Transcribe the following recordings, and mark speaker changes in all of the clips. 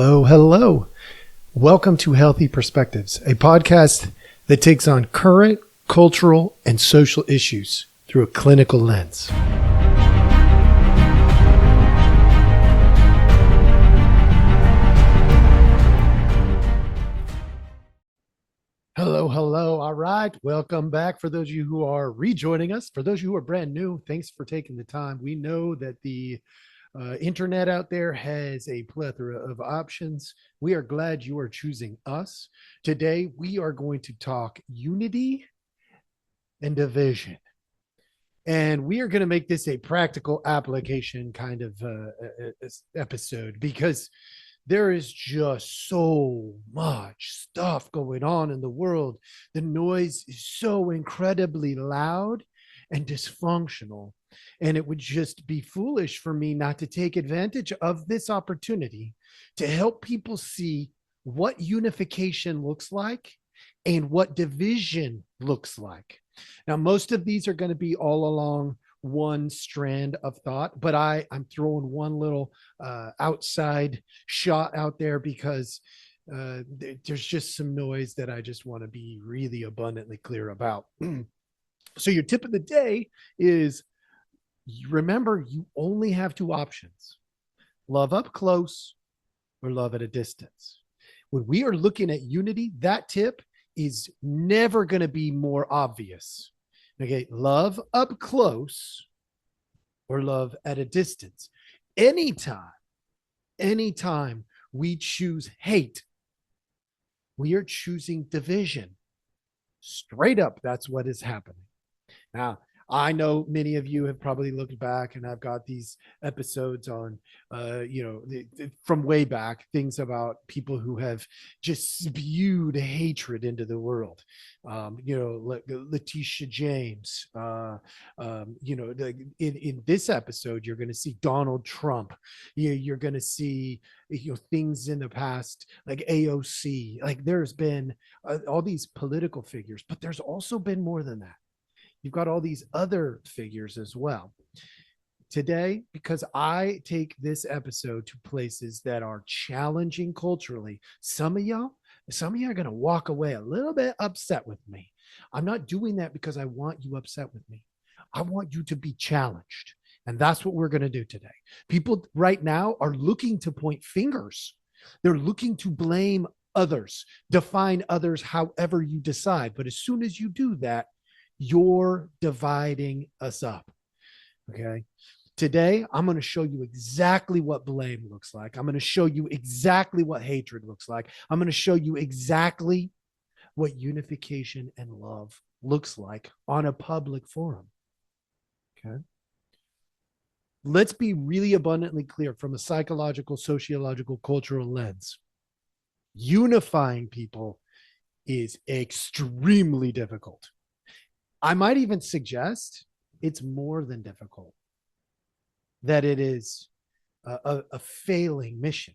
Speaker 1: Hello, hello. Welcome to Healthy Perspectives, a podcast that takes on current cultural and social issues through a clinical lens. Hello, hello. All right. Welcome back. For those of you who are rejoining us, for those of you who are brand new, thanks for taking the time. We know that the internet out there has a plethora of options. We are glad you are choosing us. Today, we are going to talk unity and division. And we are going to make this a practical application kind of episode because there is just so much stuff going on in the world. The noise is so incredibly loud and dysfunctional. And it would just be foolish for me not to take advantage of this opportunity to help people see what unification looks like and what division looks like. Now, most of these are going to be all along one strand of thought, but I'm throwing one little outside shot out there because there's just some noise that I just want to be really abundantly clear about. So your tip of the day is, remember, you only have two options: love up close or love at a distance. When we are looking at unity, that tip is never going to be more obvious. Okay, love up close or love at a distance. Anytime we choose hate, we are choosing division. Straight up, that's what is happening. Now, I know many of you have probably looked back, and I've got these episodes on, from way back, things about people who have just spewed hatred into the world. Letitia James. In this episode, you're going to see Donald Trump. You're going to see things in the past like AOC. Like there's been all these political figures, but there's also been more than that. You've got all these other figures as well. Today, because I take this episode to places that are challenging culturally, some of y'all are going to walk away a little bit upset with me. I'm not doing that because I want you upset with me. I want you to be challenged. And that's what we're going to do today. People right now are looking to point fingers. They're looking to blame others, define others however you decide. But as soon as you do that, you're dividing us up. Okay. Today, I'm going to show you exactly what blame looks like. I'm going to show you exactly what hatred looks like. I'm going to show you exactly what unification and love looks like on a public forum. Okay. Let's be really abundantly clear from a psychological, sociological, cultural lens. Unifying people is extremely difficult. I might even suggest it's more than difficult, that it is a failing mission.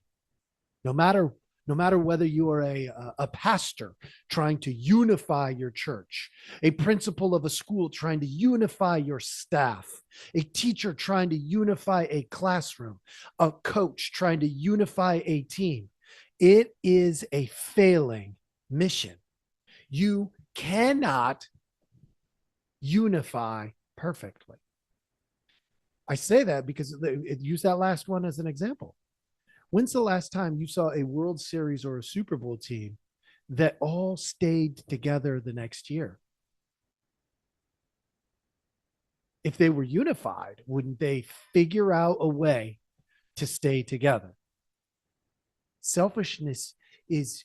Speaker 1: No matter whether you are a pastor trying to unify your church, a principal of a school trying to unify your staff, a teacher trying to unify a classroom, a coach trying to unify a team, it is a failing mission. You cannot unify perfectly. I say that because use that last one as an example. When's the last time you saw a World Series or a Super Bowl team that all stayed together the next year? If they were unified, wouldn't they figure out a way to stay together? Selfishness is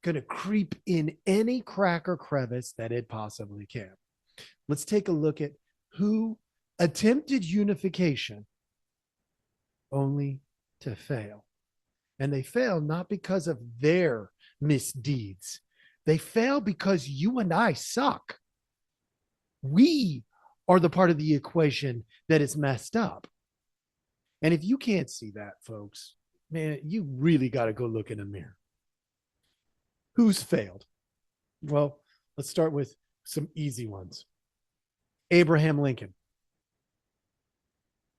Speaker 1: going to creep in any crack or crevice that it possibly can. Let's take a look at who attempted unification only to fail. And they fail not because of their misdeeds. They fail because you and I suck. We are the part of the equation that is messed up. And if you can't see that, folks, man, you really got to go look in a mirror. Who's failed? Well, let's start with some easy ones. Abraham Lincoln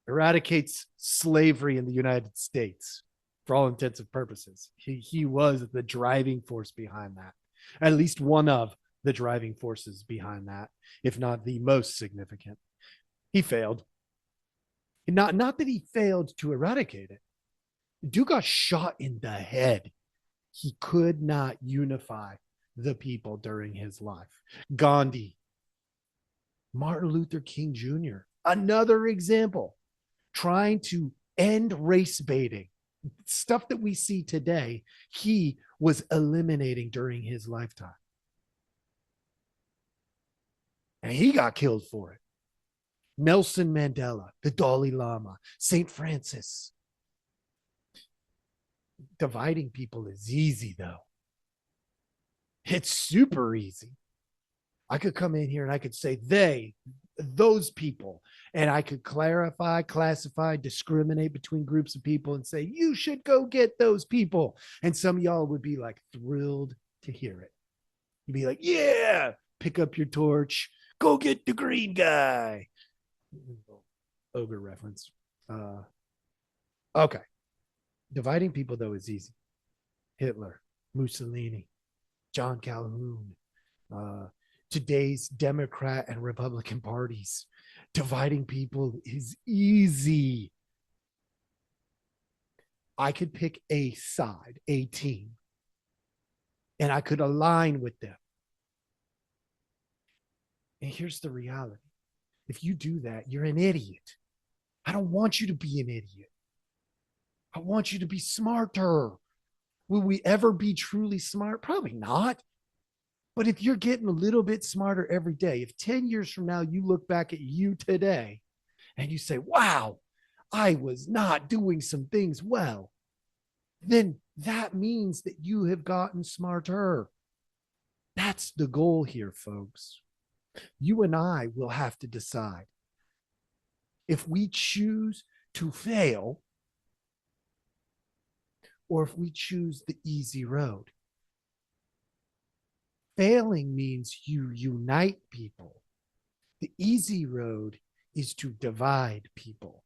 Speaker 1: eradicates slavery in the United States. for all intents and purposes. He was the driving force behind that, at least one of the driving forces behind that, if not the most significant. He failed. Not that he failed to eradicate it. Dude got shot in the head. He could not unify the people during his life. Gandhi, Martin Luther King Jr., another example, trying to end race baiting, stuff that we see today, he was eliminating during his lifetime. And he got killed for it. Nelson Mandela, the Dalai Lama, St. Francis. Dividing people is easy, though. It's super easy. I could come in here and I could say those people, and I could clarify, classify, discriminate between groups of people and say, you should go get those people. And some of y'all would be like thrilled to hear it. You'd be like, yeah, pick up your torch, go get the green guy. Ogre reference. Okay. Dividing people, though, is easy. Hitler, Mussolini, John Calhoun, today's Democrat and Republican parties. Dividing people is easy. I could pick a side, a team, and I could align with them. And here's the reality. If you do that, you're an idiot. I don't want you to be an idiot. I want you to be smarter. Will we ever be truly smart? Probably not. But if you're getting a little bit smarter every day, if 10 years from now you look back at you today and you say, wow, I was not doing some things well, then that means that you have gotten smarter. That's the goal here, folks. You and I will have to decide if we choose to fail or if we choose the easy road. Failing means you unite people. The easy road is to divide people.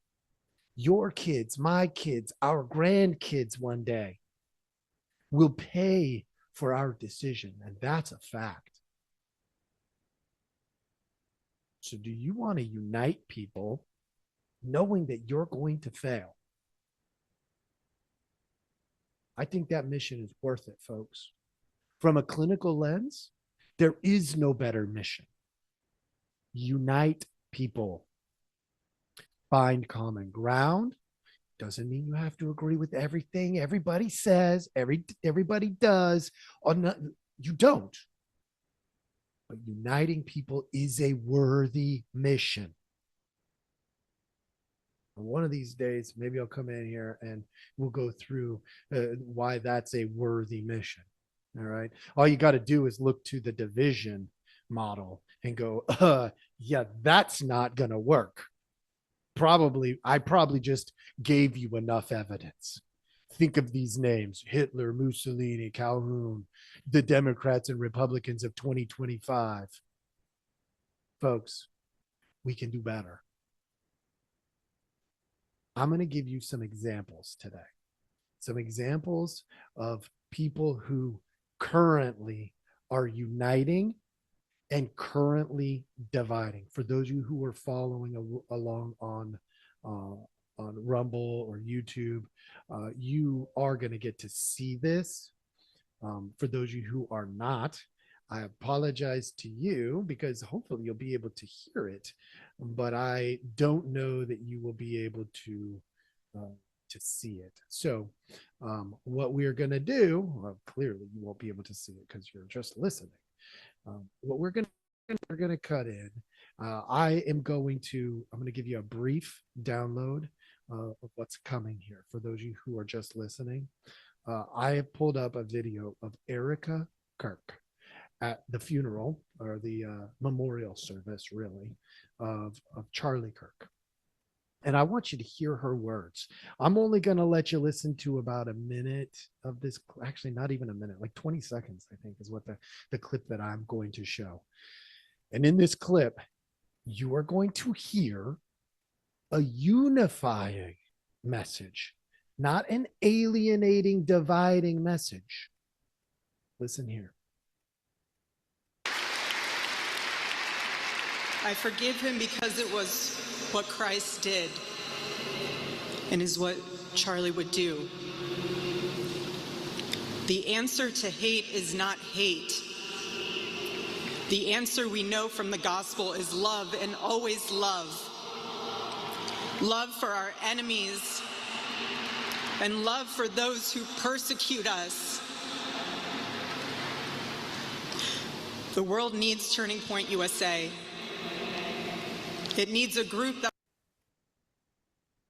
Speaker 1: Your kids, my kids, our grandkids one day will pay for our decision, and that's a fact. So do you want to unite people knowing that you're going to fail? I think that mission is worth it, folks. From a clinical lens, there is no better mission. Unite people. Find common ground. Doesn't mean you have to agree with everything everybody says, everybody does. You don't. But uniting people is a worthy mission. And one of these days, maybe I'll come in here and we'll go through why that's a worthy mission. All right. All you got to do is look to the division model and go, yeah, that's not going to work. I probably just gave you enough evidence. Think of these names: Hitler, Mussolini, Calhoun, the Democrats and Republicans of 2025. Folks, we can do better. I'm going to give you some examples today. Some examples of people who currently are uniting and currently dividing. For those of you who are following along on Rumble or YouTube, you are going to get to see this. For those of you who are not, I apologize to you because hopefully you'll be able to hear it, but I don't know that you will be able to see it. So what we're going to do, well, clearly you won't be able to see it because you're just listening. What we're going to cut in, I'm going to give you a brief download of what's coming here. For those of you who are just listening, I have pulled up a video of Erica Kirk at the funeral or the memorial service, really, of Charlie Kirk. And I want you to hear her words. I'm only going to let you listen to about a minute of this. Actually, not even a minute, like 20 seconds, I think, is what the clip that I'm going to show. And in this clip, you are going to hear a unifying message not an alienating, dividing message. Listen here.
Speaker 2: I forgive him because it was what Christ did and is what Charlie would do. The answer to hate is not hate. The answer we know from the gospel is love, and always love. Love for our enemies and love for those who persecute us. The world needs Turning Point USA. It needs a group that...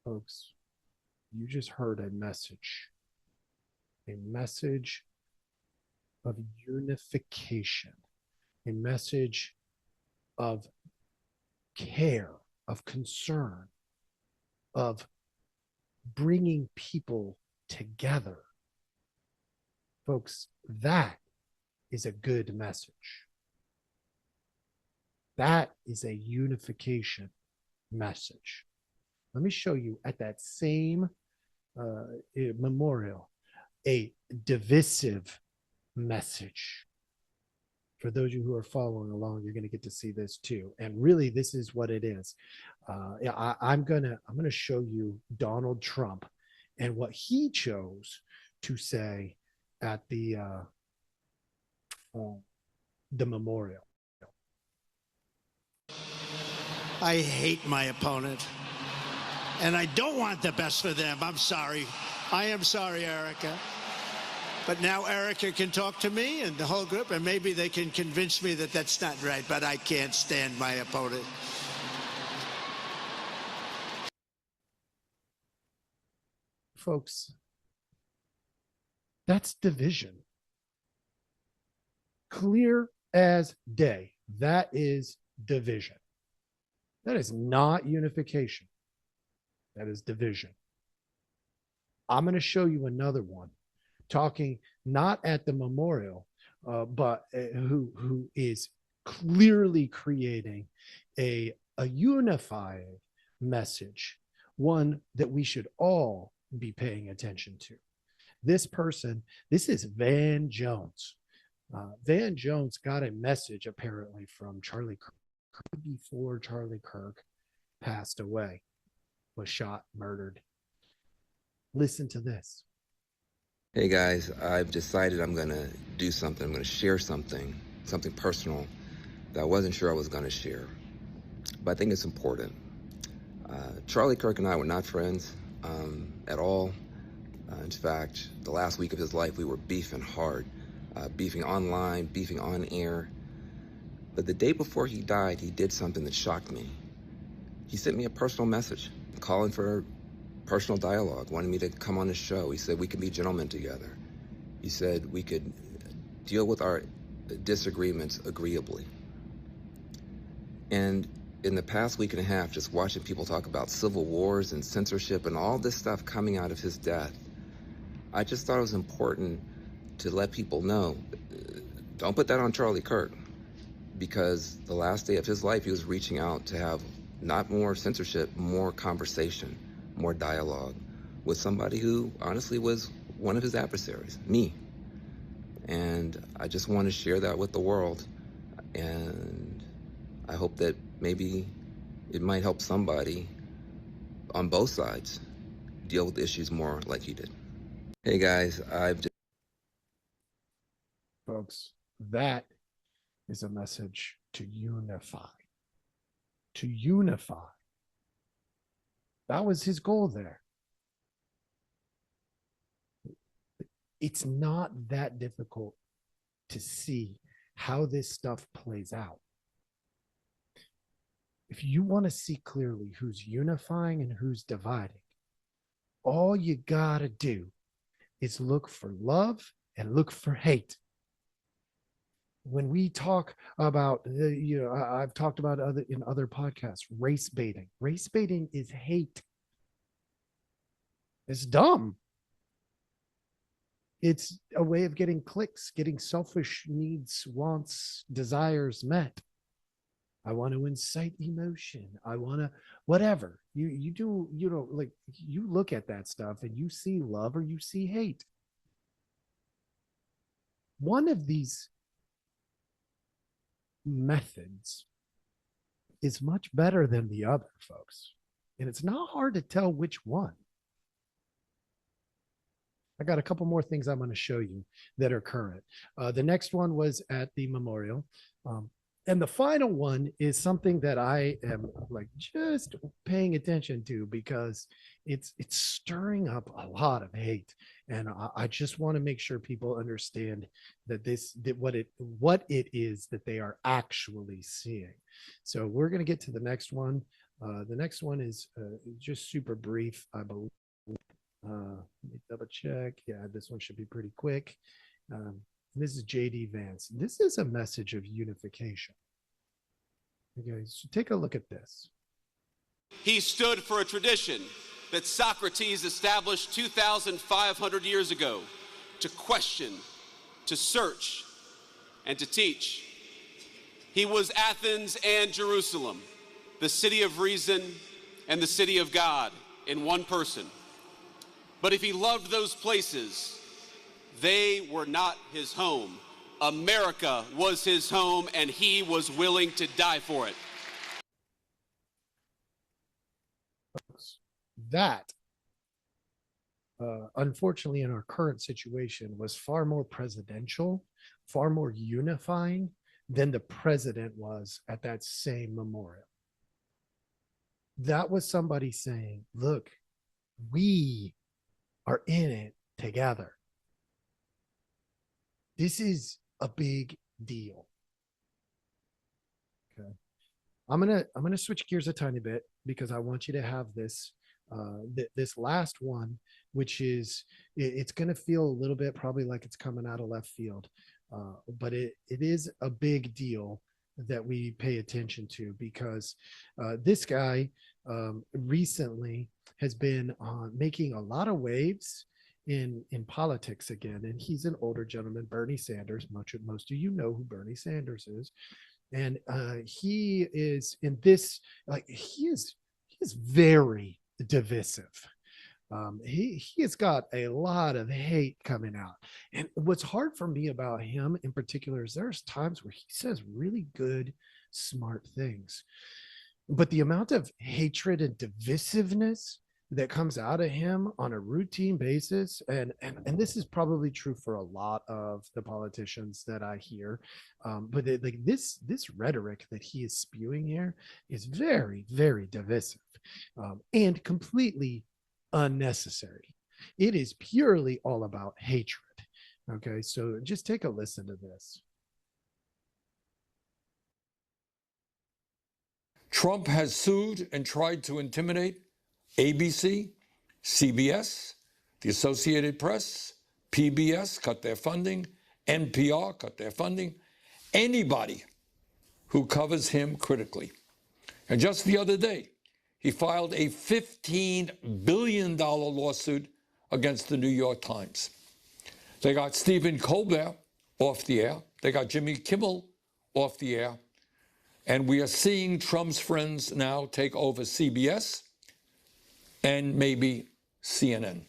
Speaker 1: Folks, you just heard a message of unification, a message of care, of concern, of bringing people together. Folks, that is a good message. That is a unification message. Let me show you at that same memorial a divisive message. For those of you who are following along, you're going to get to see this too. And really, this is what it is. I'm gonna show you Donald Trump and what he chose to say at the memorial.
Speaker 3: I hate my opponent, and I don't want the best for them. I'm sorry. I am sorry, Erica. But now Erica can talk to me and the whole group, and maybe they can convince me that that's not right, but I can't stand my opponent.
Speaker 1: Folks, that's division. Clear as day. That is division. That is not unification. That is division. I'm going to show you another one, talking not at the memorial, but who is clearly creating a unifying message, one that we should all be paying attention to. This person, this is Van Jones. Van Jones got a message apparently from Charlie Kirk before Charlie Kirk passed away, was shot, murdered. Listen to this.
Speaker 4: Hey guys, I've decided I'm going to do something. I'm going to share something personal that I wasn't sure I was going to share. But I think it's important. Charlie Kirk and I were not friends at all. In fact, the last week of his life, we were beefing hard, beefing online, beefing on air. But the day before he died, he did something that shocked me. He sent me a personal message, calling for personal dialogue, wanted me to come on his show. He said we could be gentlemen together. He said we could deal with our disagreements agreeably. And in the past week and a half, just watching people talk about civil wars and censorship and all this stuff coming out of his death, I just thought it was important to let people know, don't put that on Charlie Kirk, because the last day of his life, he was reaching out to have not more censorship, more conversation, more dialogue with somebody who honestly was one of his adversaries, me. And I just want to share that with the world. And I hope that maybe it might help somebody on both sides deal with issues more like he did. Hey guys,
Speaker 1: Folks, that is a message to unify. To unify. That was his goal there. It's not that difficult to see how this stuff plays out. If you want to see clearly who's unifying and who's dividing, all you gotta do is look for love and look for hate. When we talk about, I've talked about in other podcasts, race baiting. Race baiting is hate. It's dumb. It's a way of getting clicks, getting selfish needs, wants, desires met. I want to incite emotion. I want to whatever. You do, you know, like you look at that stuff and you see love or you see hate. One of these methods is much better than the other, folks. And it's not hard to tell which one. I got a couple more things I'm going to show you that are current. The next one was at the memorial. And the final one is something that I am like just paying attention to because it's stirring up a lot of hate. And I just want to make sure people understand that what it is that they are actually seeing. So we're going to get to the next one. The next one is just super brief, I believe. Let me double check. Yeah, this one should be pretty quick. This is J.D. Vance. This is a message of unification. Okay, so take a look at this.
Speaker 5: He stood for a tradition that Socrates established 2,500 years ago to question, to search, and to teach. He was Athens and Jerusalem, the city of reason and the city of God in one person. But if he loved those places, they were not his home. America was his home, and he was willing to die for it.
Speaker 1: That, unfortunately, in our current situation, was far more presidential, far more unifying than the president was at that same memorial. That was somebody saying, look, we are in it together. This is a big deal. Okay. I'm gonna switch gears a tiny bit because I want you to have this this last one, which is it's gonna feel a little bit probably like it's coming out of left field, but it is a big deal that we pay attention to because this guy recently has been making a lot of waves in politics again, and he's an older gentleman, Bernie Sanders. Most of you know who Bernie Sanders is, and he is in this like he is very divisive. He has got a lot of hate coming out, and what's hard for me about him in particular is there's times where he says really good, smart things, but the amount of hatred and divisiveness that comes out of him on a routine basis, and this is probably true for a lot of the politicians that I hear, but like this rhetoric that he is spewing here is very, very divisive, and completely unnecessary. It is purely all about hatred. Okay, so just take a listen to this.
Speaker 6: Trump has sued and tried to intimidate ABC, CBS, the Associated Press, PBS cut their funding, NPR cut their funding, anybody who covers him critically. And just the other day, he filed a $15 billion lawsuit against the New York Times. They got Stephen Colbert off the air. They got Jimmy Kimmel off the air. And we are seeing Trump's friends now take over CBS and maybe CNN.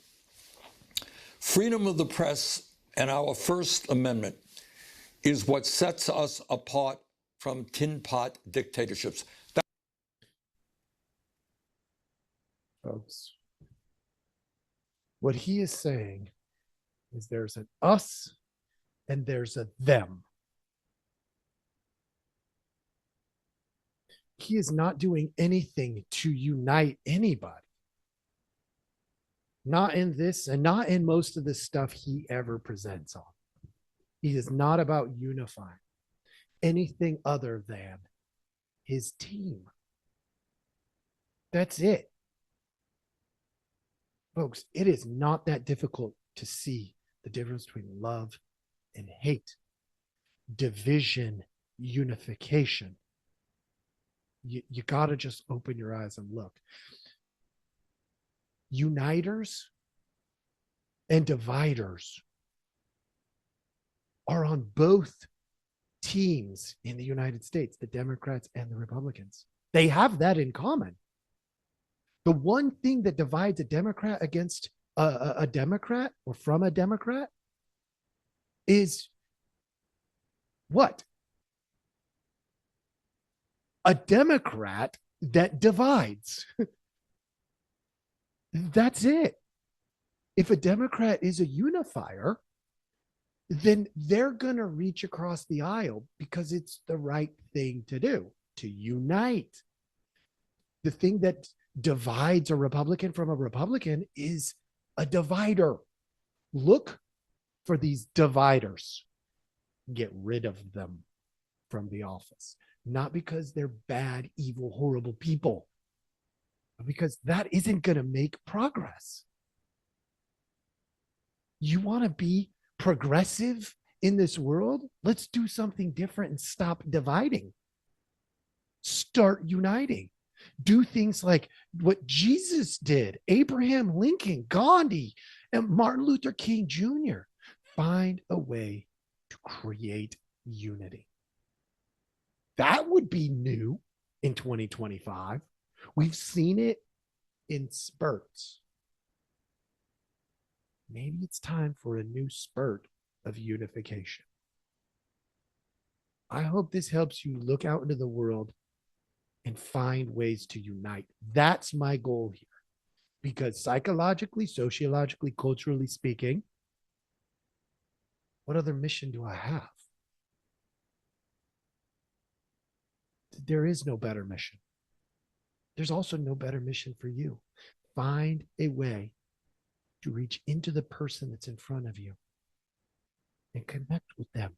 Speaker 6: Freedom of the press and our First Amendment is what sets us apart from tin pot dictatorships.
Speaker 1: Folks, what he is saying is there's an us and there's a them. He is not doing anything to unite anybody. Not in this and not in most of the stuff he ever presents on. He is not about unifying anything other than his team. That's it. Folks, it is not that difficult to see the difference between love and hate, division, unification. You got to just open your eyes and look. Uniters and dividers are on both teams in the United States, the Democrats and the Republicans. They have that in common. The one thing that divides a Democrat against a Democrat or from a Democrat is what? A Democrat that divides. That's it. If a Democrat is a unifier, then they're going to reach across the aisle because it's the right thing to do, to unite. The thing that divides a Republican from a Republican is a divider. Look for these dividers. Get rid of them from the office. Not because they're bad, evil, horrible people, but because that isn't going to make progress. You want to be progressive in this world? Let's do something different and stop dividing. Start uniting. Do things like what Jesus did, Abraham Lincoln, Gandhi, and Martin Luther King Jr. Find a way to create unity. That would be new in 2025. We've seen it in spurts. Maybe it's time for a new spurt of unification. I hope this helps you look out into the world and find ways to unite. That's my goal here. Because psychologically, sociologically, culturally speaking, what other mission do I have? There is no better mission. There's also no better mission for you. Find a way to reach into the person that's in front of you and connect with them.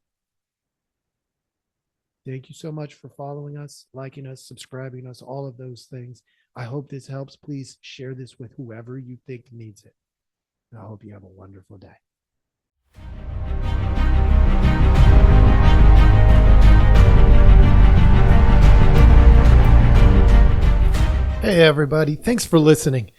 Speaker 1: Thank you so much for following us, liking us, subscribing us, all of those things. I hope this helps. Please share this with whoever you think needs it. And I hope you have a wonderful day. Hey, everybody. Thanks for listening.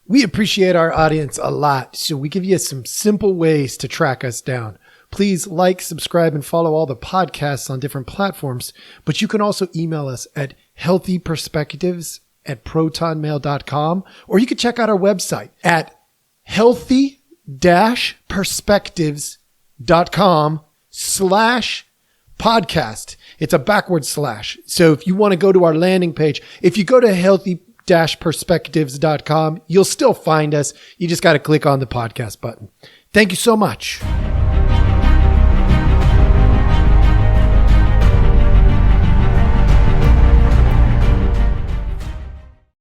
Speaker 1: We appreciate our audience a lot, so we give you some simple ways to track us down. Please like, subscribe, and follow all the podcasts on different platforms, but you can also email us at healthyperspectives@protonmail.com, or you can check out our website at healthy-perspectives.com/podcast. It's a backward slash. So if you want to go to our landing page, if you go to healthy-perspectives.com, you'll still find us. You just got to click on the podcast button. Thank you so much.